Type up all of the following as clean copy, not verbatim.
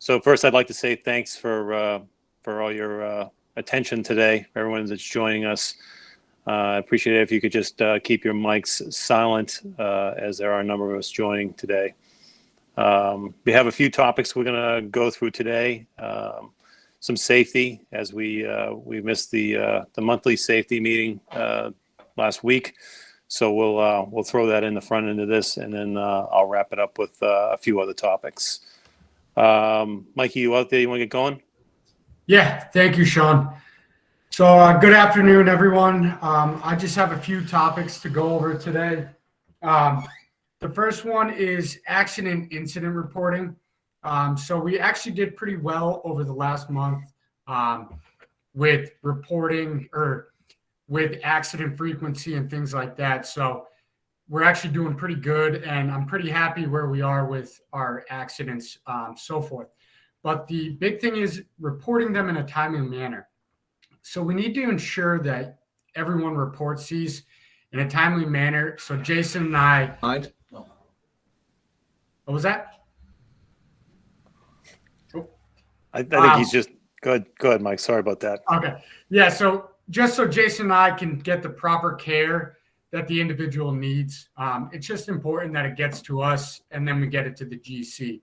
So first, I'd like to say thanks for all your attention today, everyone that's joining us. I appreciate it if you could just keep your mics silent as there are a number of us joining today. We have a few topics we're going to go through today. Some safety, as we missed the monthly safety meeting last week, so we'll throw that in the front end of this, and then I'll wrap it up with a few other topics. Mikey, you out there? You want to get going? Yeah, thank you, Sean. So good afternoon, everyone. I just have a few topics to go over today. The first one is accident incident reporting. So we actually did pretty well over the last month with reporting or with accident frequency and things like that. So we're actually doing pretty good, and I'm pretty happy where we are with our accidents, so forth. But the big thing is reporting them in a timely manner. So we need to ensure that everyone reports these in a timely manner. So Jason and I. Mind? What was that? Oh. I think he's just go ahead, Mike. Sorry about that. Okay. Yeah. So just so Jason and I can get the proper care that the individual needs, it's just important that it gets to us and then we get it to the GC.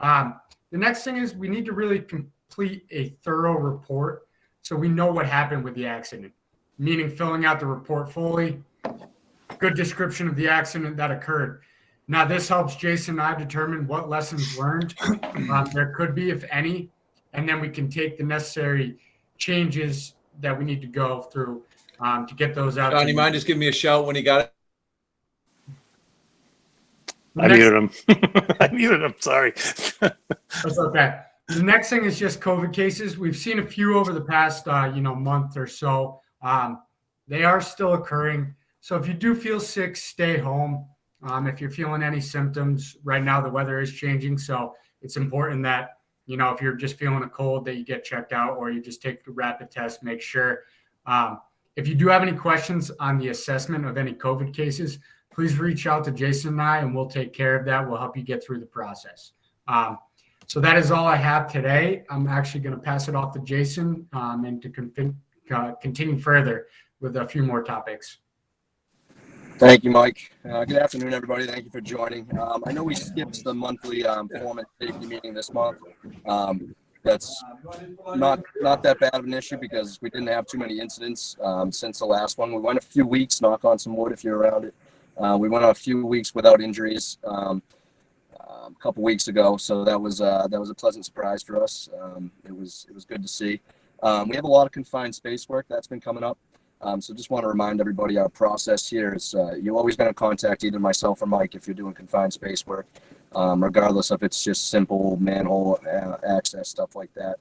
The next thing is we need to really complete a thorough report so we know what happened with the accident, meaning filling out the report fully, good description of the accident that occurred. Now, this helps Jason and I determine what lessons learned there could be, if any, and then we can take the necessary changes that we need to go through to get those out. John, you mind just giving me a shout when you got it? I muted him. I muted him. Sorry. That's okay. The next thing is just COVID cases. We've seen a few over the past, month or so. They are still occurring. So if you do feel sick, stay home. If you're feeling any symptoms right now, the weather is changing. So it's important that, if you're just feeling a cold, that you get checked out or you just take the rapid test, make sure. If you do have any questions on the assessment of any COVID cases, please reach out to Jason and I, and we'll take care of that. We'll help you get through the process. So that is all I have today. I'm actually going to pass it off to Jason and to continue further with a few more topics. Thank you, Mike. Good afternoon, everybody. Thank you for joining. I know we skipped the monthly Foreman safety meeting this month. That's not that bad of an issue because we didn't have too many incidents since the last one. We went a few weeks, knock on some wood if you're around it. We went a few weeks without injuries a couple weeks ago, so that was a pleasant surprise for us. It was good to see. We have a lot of confined space work that's been coming up. So just want to remind everybody our process here is you're always going to contact either myself or Mike if you're doing confined space work, regardless if it's just simple manhole access, stuff like that.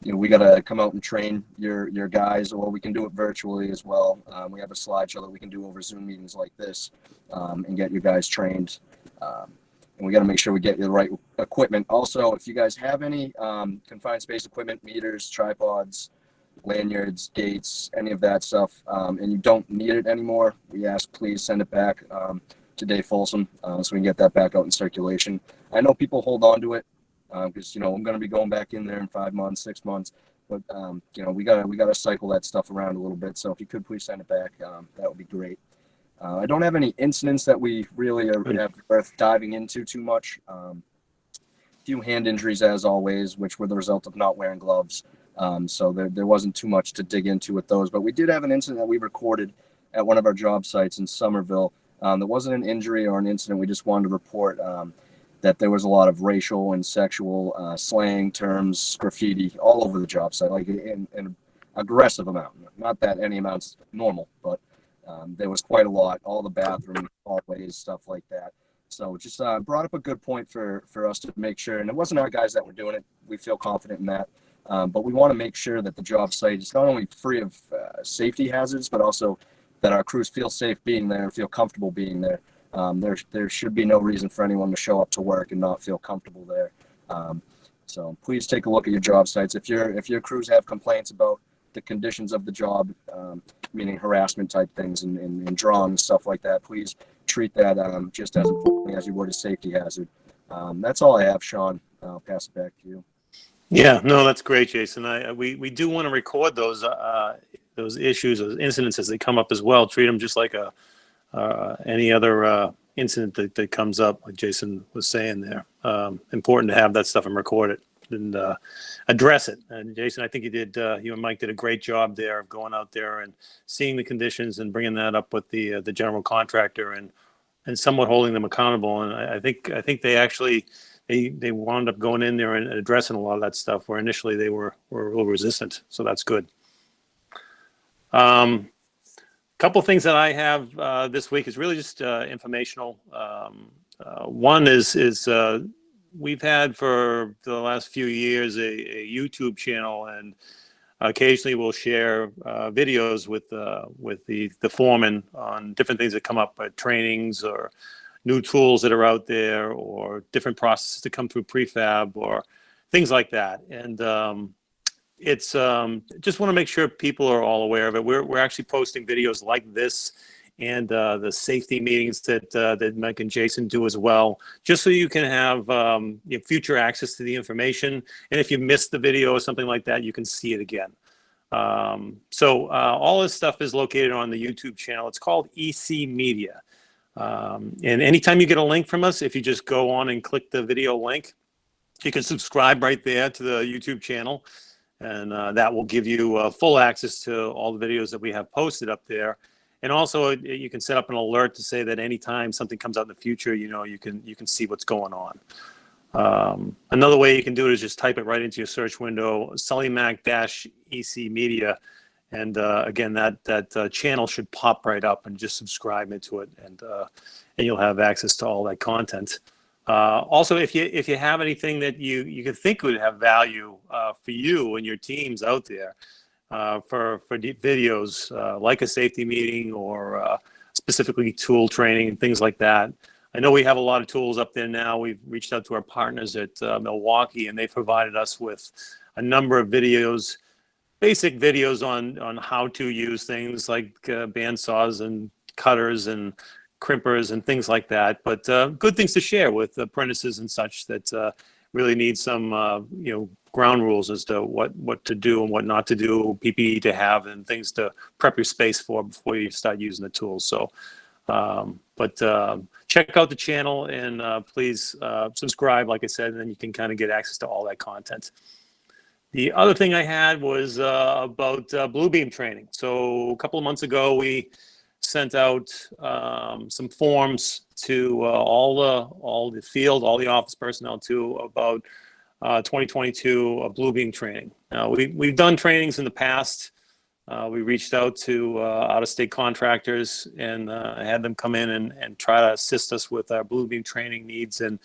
We got to come out and train your guys, or we can do it virtually as well. We have a slideshow that we can do over Zoom meetings like this and get your guys trained. And we got to make sure we get you the right equipment. Also, if you guys have any confined space equipment, meters, tripods, lanyards, gates, any of that stuff, and you don't need it anymore, we ask please send it back to Dave Folsom so we can get that back out in circulation. I know people hold on to it because I'm going to be going back in there in 5 months, 6 months, but we gotta cycle that stuff around a little bit. So if you could please send it back, that would be great. I don't have any incidents that we really have worth diving into too much. Few hand injuries as always, which were the result of not wearing gloves. So there wasn't too much to dig into with those, but we did have an incident that we recorded at one of our job sites in Somerville. There wasn't an injury or an incident. We just wanted to report that there was a lot of racial and sexual slang terms, graffiti all over the job site, like in an aggressive amount. Not that any amount's normal, but there was quite a lot, all the bathrooms, hallways, stuff like that. So just brought up a good point for us to make sure, and it wasn't our guys that were doing it. We feel confident in that. But we want to make sure that the job site is not only free of safety hazards, but also that our crews feel safe being there and feel comfortable being there. There should be no reason for anyone to show up to work and not feel comfortable there. So please take a look at your job sites. If your crews have complaints about the conditions of the job, meaning harassment type things and drawings, stuff like that, please treat that just as importantly as you would a safety hazard. That's all I have, Sean. I'll pass it back to you. Yeah, no, that's great, Jason. We do want to record those issues, those incidents as they come up as well. Treat them just like any other incident that comes up, like Jason was saying there. Important to have that stuff and record it and address it. And Jason, I think you and Mike did a great job there of going out there and seeing the conditions and bringing that up with the general contractor and somewhat holding them accountable. And I think they actually they wound up going in there and addressing a lot of that stuff where initially they were a little resistant. So that's good. Couple things that I have this week is really just informational. One is we've had for the last few years a YouTube channel, and occasionally we'll share videos with the foreman on different things that come up at trainings or new tools that are out there or different processes to come through prefab or things like that. And it's just want to make sure people are all aware of it. We're actually posting videos like this and the safety meetings that Mike and Jason do as well, just so you can have future access to the information. And if you missed the video or something like that, you can see it again. So all this stuff is located on the YouTube channel. It's called EC Media. And anytime you get a link from us, if you just go on and click the video link, you can subscribe right there to the YouTube channel. And that will give you full access to all the videos that we have posted up there. And also you can set up an alert to say that anytime something comes out in the future, you can see what's going on. Another way you can do it is just type it right into your search window, Sulimac-EC Media. And again, that channel should pop right up, and just subscribe into it, and you'll have access to all that content. Also, if you have anything that you could think would have value for you and your teams out there for videos like a safety meeting or specifically tool training and things like that. I know we have a lot of tools up there now. We've reached out to our partners at Milwaukee, and they provided us with a number of videos. Basic videos on how to use things like bandsaws and cutters and crimpers and things like that. But good things to share with apprentices and such that really need some ground rules as to what to do and what not to do, PPE to have, and things to prep your space for before you start using the tools. So, check out the channel and please subscribe, like I said, and then you can kind of get access to all that content. The other thing I had was about Bluebeam training. So a couple of months ago, we sent out some forms to all the field, all the office personnel too, about 2022 Bluebeam training. Now we've done trainings in the past. We reached out to out-of-state contractors and had them come in and try to assist us with our Bluebeam training needs, and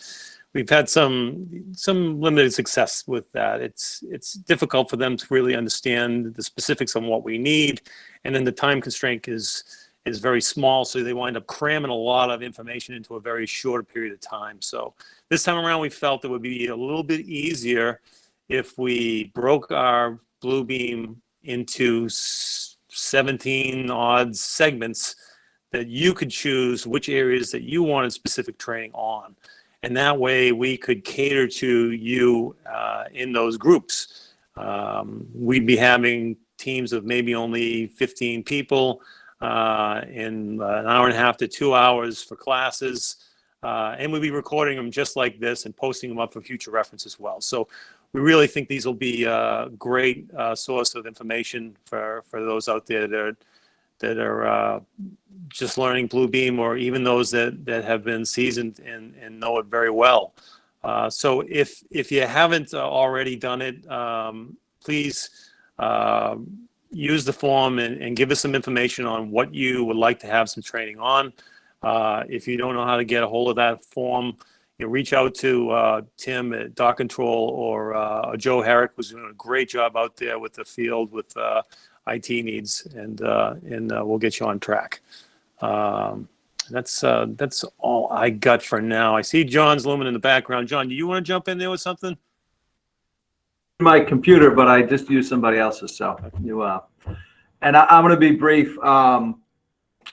we've had some limited success with that. It's difficult for them to really understand the specifics on what we need, and then the time constraint is very small, so they wind up cramming a lot of information into a very short period of time. So this time around, we felt it would be a little bit easier if we broke our Bluebeam into 17 odd segments that you could choose which areas that you wanted specific training on. And that way we could cater to you in those groups. We'd be having teams of maybe only 15 people in an hour and a half to 2 hours for classes. And we'd be recording them just like this and posting them up for future reference as well. So we really think these will be a great source of information for those out there that are just learning Bluebeam, or even those that have been seasoned and know it very well. So if you haven't already done it, please use the form and give us some information on what you would like to have some training on. If you don't know how to get a hold of that form, reach out to Tim at Dock Control or Joe Herrick, who's doing a great job out there with the field with IT needs, and we'll get you on track. That's all I got for now. I see John's looming in the background. John, do you want to jump in there with something? My computer, but I just used somebody else's, so you and I'm going to be brief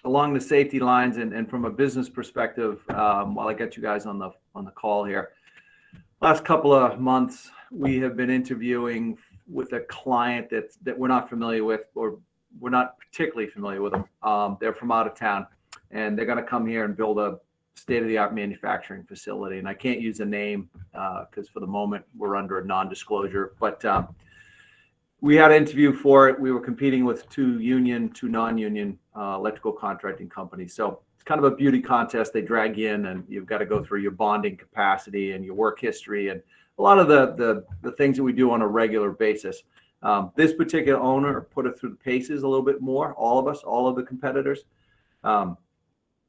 along the safety lines and from a business perspective while I get you guys on the call here. last couple of months, we have been interviewing with a client that we're not familiar with, or we're not particularly familiar with them. They're from out of town, and they're going to come here and build a state-of-the-art manufacturing facility. And I can't use a name because for the moment we're under a non-disclosure. But we had an interview for it. We were competing with two union, two non-union electrical contracting companies. So it's kind of a beauty contest. They drag you in, and you've got to go through your bonding capacity and your work history and a lot of the things that we do on a regular basis. This particular owner put it through the paces a little bit more. All of us, all of the competitors.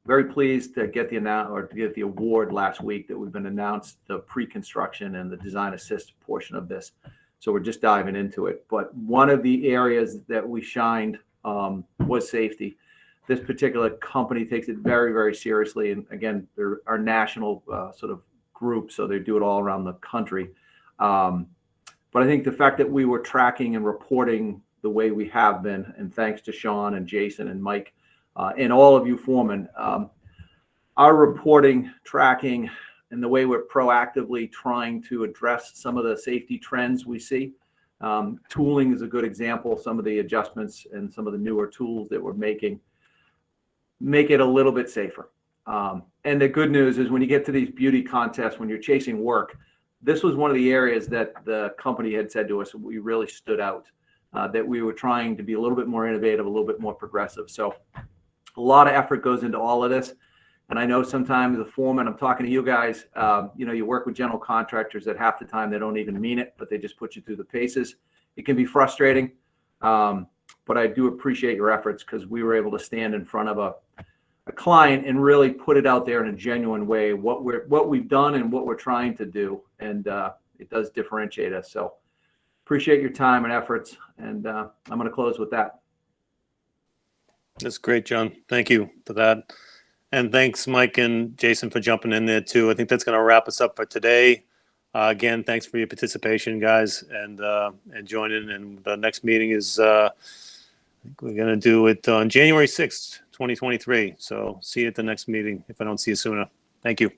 Very pleased to get the award last week that we've been announced the pre-construction and the design assist portion of this. So we're just diving into it. But one of the areas that we shined was safety. This particular company takes it very, very seriously. And again, they're our national sort of group, so they do it all around the country. But I think the fact that we were tracking and reporting the way we have been, and thanks to Sean and Jason and Mike and all of you foremen, our reporting, tracking, and the way we're proactively trying to address some of the safety trends we see. Tooling is a good example. Some of the adjustments and some of the newer tools that we're making make it a little bit safer. And the good news is when you get to these beauty contests, when you're chasing work, this was one of the areas that the company had said to us, we really stood out, that we were trying to be a little bit more innovative, a little bit more progressive. So a lot of effort goes into all of this. And I know sometimes the foreman, I'm talking to you guys, you work with general contractors that half the time they don't even mean it, but they just put you through the paces. It can be frustrating, but I do appreciate your efforts because we were able to stand in front of a client and really put it out there in a genuine way, what we've done and what we're trying to do. And it does differentiate us. So appreciate your time and efforts. And I'm going to close with that. That's great, John. Thank you for that. And thanks, Mike and Jason, for jumping in there too. I think that's going to wrap us up for today. Again, thanks for your participation, guys, and joining. And the next meeting is I think we're going to do it on January 6th, 2023. So see you at the next meeting if I don't see you sooner. Thank you.